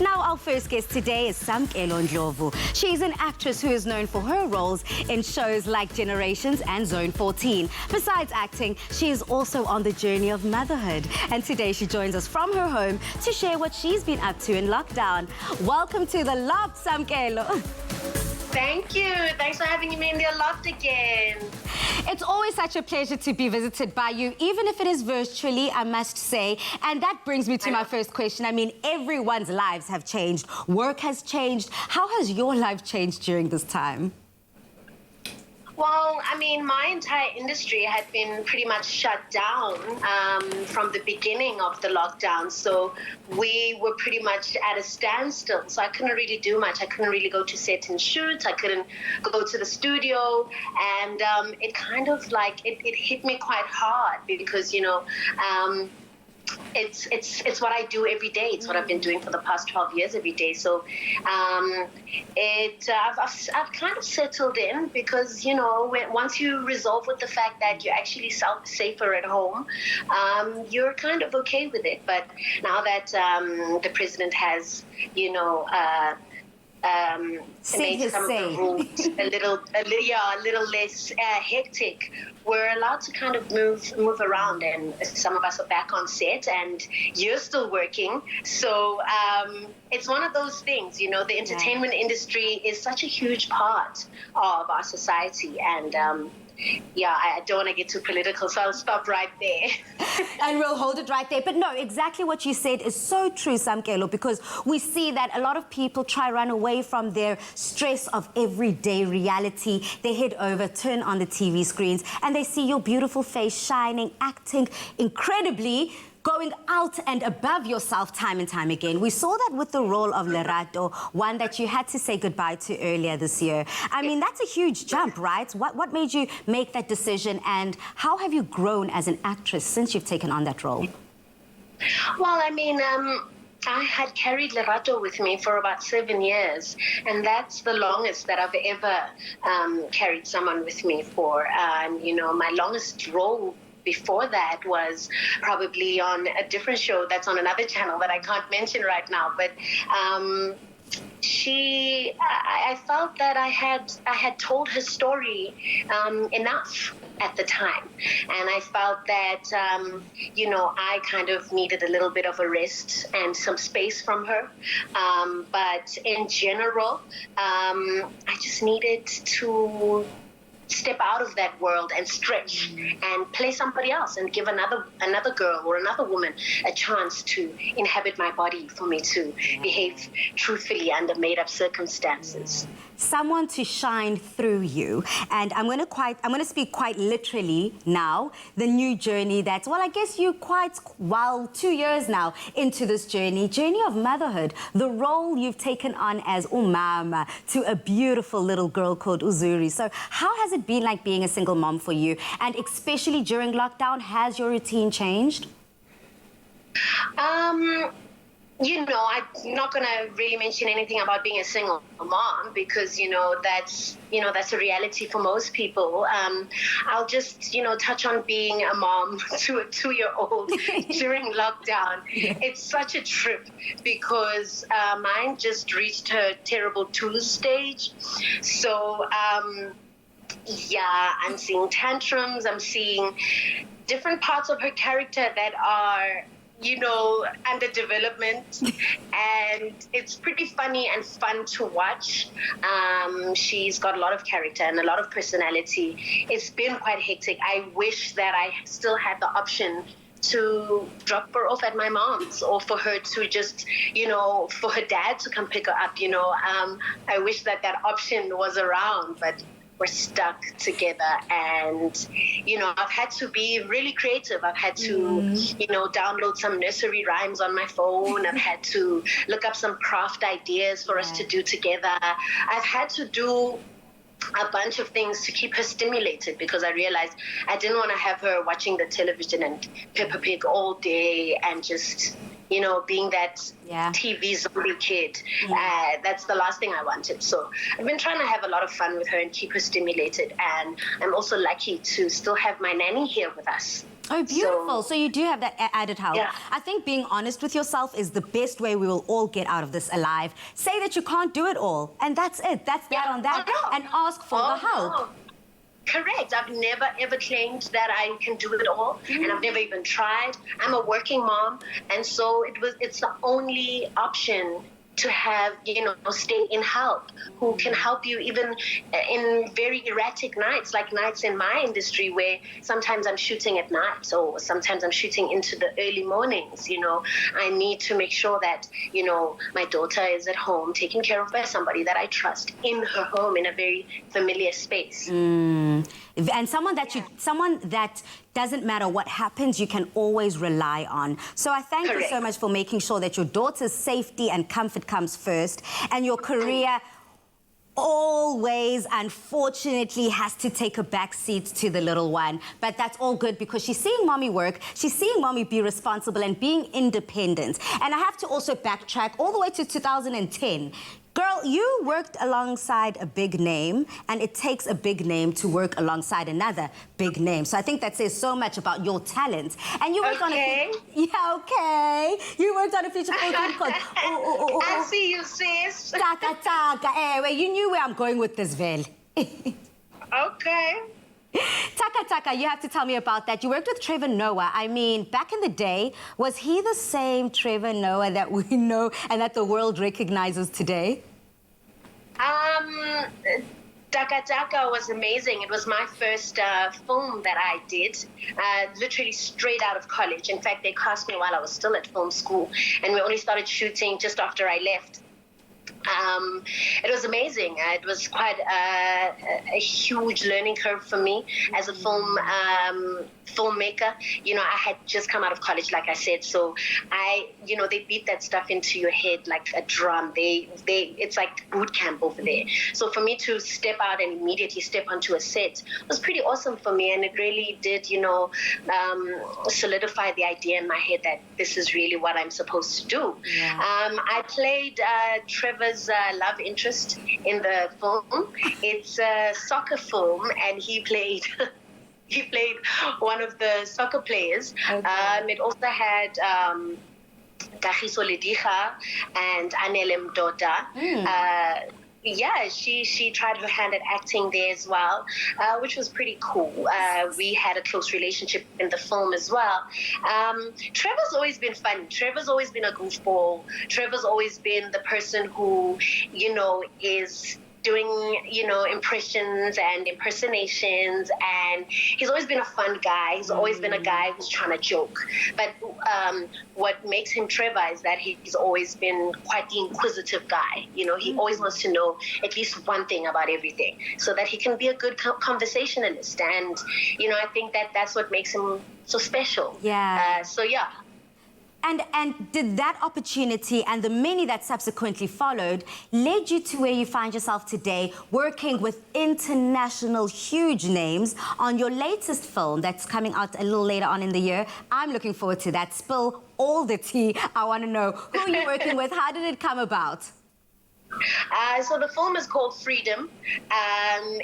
Now, our first guest today is Samkelo Ndlovu. She's an actress who is known for her roles in shows like Generations and Zone 14. Besides acting, she is also on the journey of motherhood. And today she joins us from her home to share what she's been up to in lockdown. Welcome to the Loft, Samkelo. Thank you. Thanks for having me in the Loft again. It's always such a pleasure to be visited by you, even if it is virtually, I must say. And that brings me to my first question. I mean, everyone's lives have changed. Work has changed. How has your life changed during this time? Well, I mean, my entire industry had been pretty much shut down from the beginning of the lockdown. So we were pretty much at a standstill. So I couldn't really do much. I couldn't really go to set and shoot. I couldn't go to the studio. And it kind of like, it hit me quite hard because, you know, it's what I do every day. It's what I've been doing for the past 12 years every day. So I've kind of settled in because, you know, once you resolve with the fact that you're actually safer at home, you're kind of okay with it. But now that the president has, you know, made some of the rules a little less hectic, we're allowed to kind of move around, and some of us are back on set, and you're still working. So it's one of those things, you know, the entertainment industry is such a huge part of our society, and yeah, I don't want to get too political, so I'll stop right there. And we'll hold it right there. But no, exactly what you said is so true, Samkelo, because we see that a lot of people try run away from their stress of everyday reality. They head over, turn on the TV screens, and they see your beautiful face shining, acting incredibly, going out and above yourself time and time again. We saw that with the role of Loretto, one that you had to say goodbye to earlier this year. I mean, that's a huge jump, right? What made you make that decision, and how have you grown as an actress since you've taken on that role? Well, I mean, I had carried Loretto with me for about 7 years, and that's the longest that I've ever carried someone with me for. You know, my longest role before that was probably on a different show that's on another channel that I can't mention right now. But I felt that I had told her story enough at the time, and I felt that you know, I kind of needed a little bit of a rest and some space from her. But in general, I just needed to step out of that world and stretch and play somebody else and give another girl or another woman a chance to inhabit my body for me to behave truthfully under made-up circumstances. Someone to shine through you. And I'm going to speak quite literally now, the new journey that, well, I guess you're 2 years now into this journey of motherhood, the role you've taken on as umama to a beautiful little girl called Uzuri. So how has it been like being a single mom for you? And especially during lockdown, has your routine changed? You know, I'm not going to really mention anything about being a single mom because, you know, that's a reality for most people. I'll just, you know, touch on being a mom to a 2-year-old during lockdown. It's such a trip because mine just reached her terrible twos stage. So, yeah, I'm seeing tantrums. I'm seeing different parts of her character that are, you know, under development, and it's pretty funny and fun to watch. She's got a lot of character and a lot of personality. It's been quite hectic. I wish that I still had the option to drop her off at my mom's, or for her to just, you know, for her dad to come pick her up, you know. I wish that option was around, but we're stuck together, and, you know, I've had to be really creative. I've had to, you know, download some nursery rhymes on my phone. I've had to look up some craft ideas for us to do together. I've had to do a bunch of things to keep her stimulated because I realized I didn't want to have her watching the television and Peppa Pig all day and just, you know, being that TV zombie kid. That's the last thing I wanted. So I've been trying to have a lot of fun with her and keep her stimulated. And I'm also lucky to still have my nanny here with us. Oh, beautiful. So you do have that added help. Yeah. I think being honest with yourself is the best way we will all get out of this alive. Say that you can't do it all, and that's it. That's that on that. Oh, no. And ask for the help. No. Correct. I've never ever claimed that I can do it all, and I've never even tried. I'm a working mom, and so it's the only option to have, stay in help, who can help you even in very erratic nights, like nights in my industry where sometimes I'm shooting at night or sometimes I'm shooting into the early mornings. I need to make sure that, my daughter is at home taken care of by somebody that I trust in her home in a very familiar space. And someone that doesn't matter what happens, you can always rely on. So I thank you so much for making sure that your daughter's safety and comfort comes first, and your career always, unfortunately, has to take a back seat to the little one. But that's all good because she's seeing mommy work, she's seeing mommy be responsible and being independent. And I have to also backtrack all the way to 2010. Girl, you worked alongside a big name, and it takes a big name to work alongside another big name. So I think that says so much about your talent. And you worked on a... Yeah, okay. You worked on a feature film called... I see you, sis. TACA. Well, you knew where I'm going with this, Vel. Okay. TACA, you have to tell me about that. You worked with Trevor Noah. I mean, back in the day, was he the same Trevor Noah that we know and that the world recognizes today? TACA was amazing. It was my first film that I did, literally straight out of college. In fact, they cast me while I was still at film school, and we only started shooting just after I left. It was amazing. It was quite a huge learning curve for me as a filmmaker. I had just come out of college, like I said, so they beat that stuff into your head like a drum. It's like boot camp over there. So for me to step out and immediately step onto a set was pretty awesome for me, and it really did, solidify the idea in my head that this is really what I'm supposed to do. Yeah. I played Trevor's love interest in the film. It's a soccer film, and he played one of the soccer players. Okay. It also had Kagiso Lediga and Anele Mdoda. She tried her hand at acting there as well, which was pretty cool. We had a close relationship in the film as well. Trevor's always been fun. Trevor's always been a goofball. Trevor's always been the person who, is doing, impressions and impersonations, and he's always been a fun guy. He's always been a guy who's trying to joke. But what makes him Trevor is that he's always been quite the inquisitive guy. He always wants to know at least one thing about everything so that he can be a good conversationalist. And, I think that's what makes him so special. Yeah. And did that opportunity and the many that subsequently followed led you to where you find yourself today, working with international huge names on your latest film that's coming out a little later on in the year? I'm looking forward to that. Spill all the tea. I want to know, who are you working with? How did it come about? So the film is called Freedom.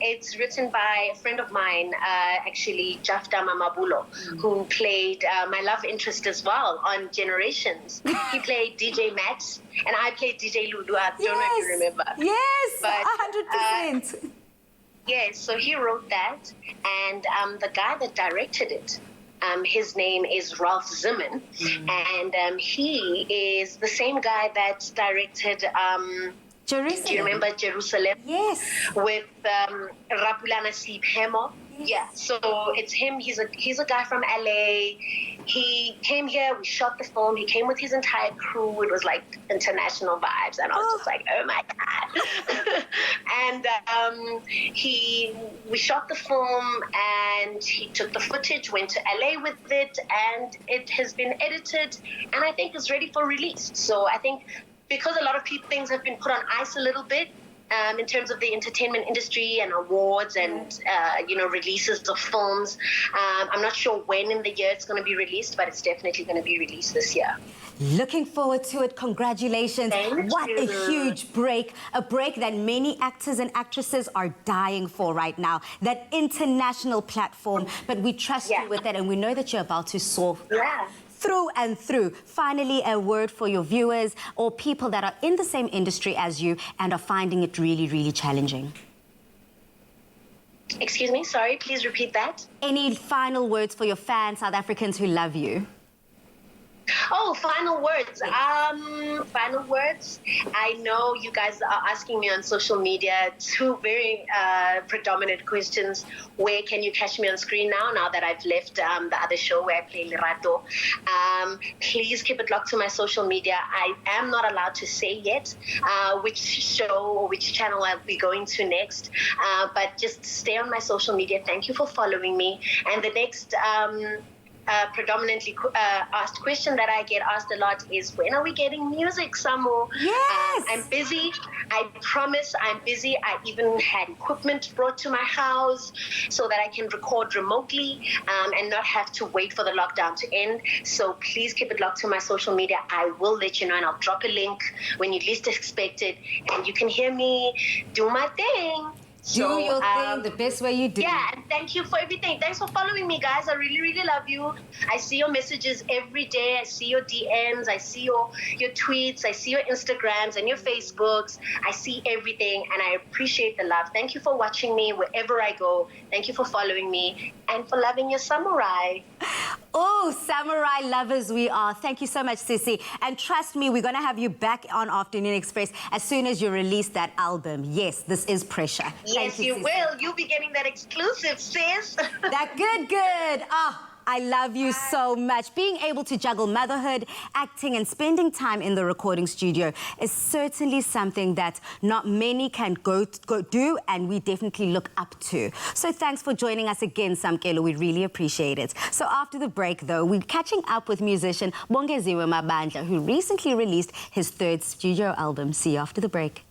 It's written by a friend of mine, actually, Jafta Mamabulo, who played my love interest as well on Generations. He played DJ Max, and I played DJ Lulu. I don't know if you remember. Yes, but, 100%. Yes, so he wrote that, and the guy that directed it, his name is Ralph Zimmerman, and he is the same guy that directed... Jerusalem. Do you remember Jerusalem? Yes. With Rapulana Sleep Hemo. Yes. Yeah, so it's him. He's a guy from LA. He came here. We shot the film. He came with his entire crew. It was like international vibes, and I was just like, oh my god. And we shot the film, and he took the footage, went to LA with it, and it has been edited, and I think it's ready for release. So I think, because a lot of things have been put on ice a little bit, in terms of the entertainment industry and awards and, releases of films. I'm not sure when in the year it's going to be released, but it's definitely going to be released this year. Looking forward to it. Congratulations. What a huge break. A break that many actors and actresses are dying for right now. That international platform. But we trust you with it, and we know that you're about to soar through and through. Finally, a word for your viewers or people that are in the same industry as you and are finding it really, really challenging. Excuse me, sorry, please repeat that. Any final words for your fans, South Africans who love you? Oh, final words. Final words. I know you guys are asking me on social media two very predominant questions. Where can you catch me on screen now that I've left the other show where I play Loretto? Please keep it locked to my social media. I am not allowed to say yet which show or which channel I'll be going to next. But just stay on my social media. Thank you for following me. And the next predominantly asked question that I get asked a lot is, when are we getting music, Samu? Yes! I'm busy. I promise I'm busy. I even had equipment brought to my house so that I can record remotely and not have to wait for the lockdown to end. So please keep it locked to my social media. I will let you know, and I'll drop a link when you least expect it, and you can hear me do my thing. Do your thing the best way you do. Yeah, and thank you for everything. Thanks for following me, guys. I really, really love you. I see your messages every day. I see your DMs. I see your tweets. I see your Instagrams and your Facebooks. I see everything, and I appreciate the love. Thank you for watching me wherever I go. Thank you for following me and for loving your samurai. Oh, samurai lovers we are. Thank you so much, Sissy. And trust me, we're going to have you back on Afternoon Express as soon as you release that album. Yes, this is pressure. Yes, you will. You'll be getting that exclusive, sis. That good. I love you so much. Being able to juggle motherhood, acting, and spending time in the recording studio is certainly something that not many can go do, and we definitely look up to. So thanks for joining us again, Samkelo. We really appreciate it. So after the break, though, we're catching up with musician Bongeziwe Mabandla, who recently released his third studio album. See you after the break.